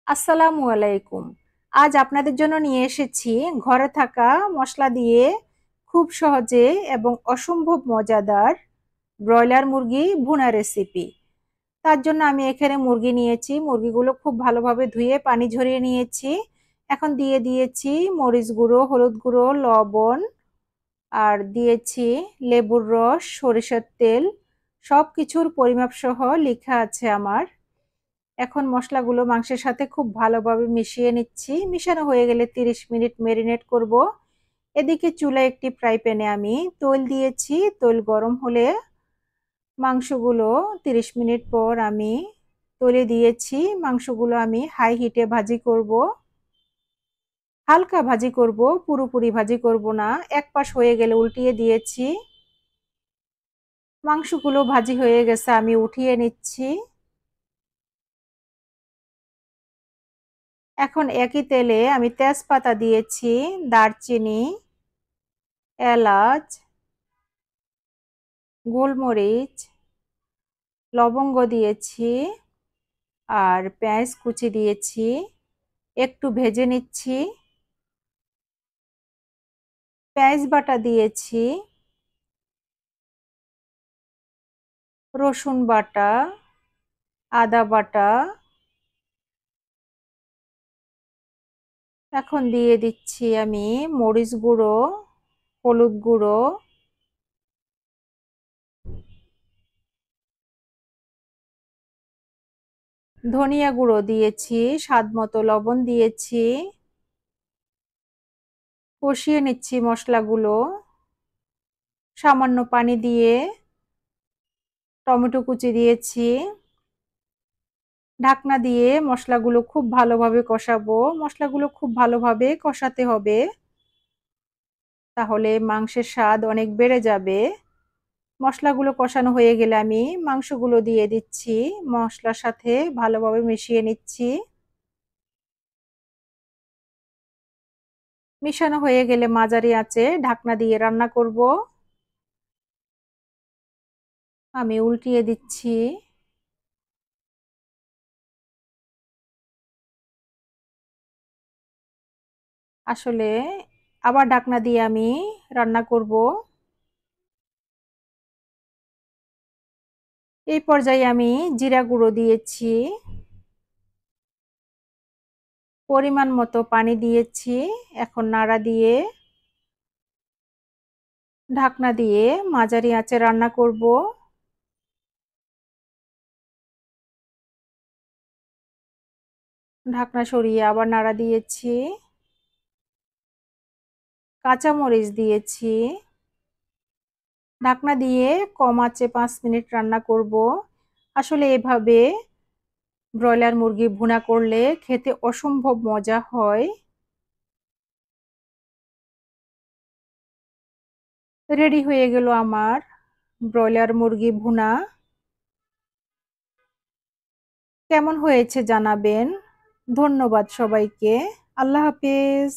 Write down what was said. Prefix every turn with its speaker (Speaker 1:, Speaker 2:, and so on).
Speaker 1: আসসালামু আলাইকুম। আজ আপনাদের জন্য নিয়ে এসেছি ঘরে থাকা মশলা দিয়ে খুব সহজে এবং অসম্ভব মজাদার ব্রয়লার মুরগি ভুনা রেসিপি। তার জন্য আমি এখানে মুরগি নিয়েছি। মুরগিগুলো খুব ভালোভাবে ধুয়ে পানি ঝরিয়ে নিয়েছি। এখন দিয়ে দিয়েছি মরিচ গুঁড়ো, হলুদ গুঁড়ো, লবণ আর দিয়েছি লেবুর রস, সরিষার তেল। সবকিছুর পরিমাপ সহ লেখা আছে আমার। এখন মশলাগুলো মাংসের সাথে খুব ভালোভাবে মিশিয়ে নিচ্ছি। মিশানো হয়ে গেলে 30 মিনিট মেরিনেট করব। এদিকে চুলায় একটি ফ্রাই প্যানে আমি তেল দিয়েছি। তেল গরম হলে মাংসগুলো 30 মিনিট পর আমি তেলে দিয়েছি। মাংসগুলো আমি হাই হিটে ভাজি করব। হালকা ভাজি করব, পুরোপুরি ভাজি করব না। এক পাশ হয়ে গেলে উল্টিয়ে দিয়েছি। মাংসগুলো ভাজি হয়ে গেছে, আমি উঠিয়ে নিচ্ছি। এখন একই তেলে আমি তেজপাতা দিয়েছি, দারচিনি, এলাচ, গোলমরিচ, লবঙ্গ দিয়েছি আর পেঁয়াজ কুচি দিয়েছি। একটু ভেজে নিচ্ছি। পেঁয়াজ বাটা দিয়েছি, রসুন বাটা, আদা বাটা। এখন দিয়ে দিচ্ছি আমি মরিচ গুঁড়ো, হলুদ গুঁড়ো, ধনিয়া গুঁড়ো দিয়েছি, স্বাদ মতো লবণ দিয়েছি। কষিয়ে নিচ্ছি মশলাগুলো। সামান্য পানি দিয়ে টমেটো কুচি দিয়েছি। ঢাকনা দিয়ে মশলাগুলো খুব ভালোভাবে কষাবো। মশলাগুলো খুব ভালোভাবে কষাতে হবে, তাহলে মাংসের স্বাদ অনেক বেড়ে যাবে। মশলাগুলো কষানো হয়ে গেলে আমি মাংসগুলো দিয়ে দিচ্ছি। মশলার সাথে ভালোভাবে মিশিয়ে নিচ্ছি। মিশানো হয়ে গেলে মাঝারি আঁচে ঢাকনা দিয়ে রান্না করব। আমি উল্টিয়ে দিচ্ছি। আসলে আবার ঢাকনা দিয়ে আমি রান্না করব। এই পর্যায়ে আমি জিরা গুঁড়ো দিয়েছি, পরিমাণ মতো পানি দিয়েছি। এখন নাড়া দিয়ে ঢাকনা দিয়ে মাঝারি আঁচে রান্না করব। ঢাকনা সরিয়ে আবার নাড়া দিয়েছি। কাঁচামরিচ দিয়েছি। ঢাকনা দিয়ে কম আঁচে 5 মিনিট রান্না করব। আসলে এভাবে ব্রয়লার মুরগি ভুনা করলে খেতে অসম্ভব মজা হয়। রেডি হয়ে গেল আমার ব্রয়লার মুরগি ভুনা। কেমন হয়েছে জানাবেন। ধন্যবাদ সবাইকে। আল্লাহ হাফেজ।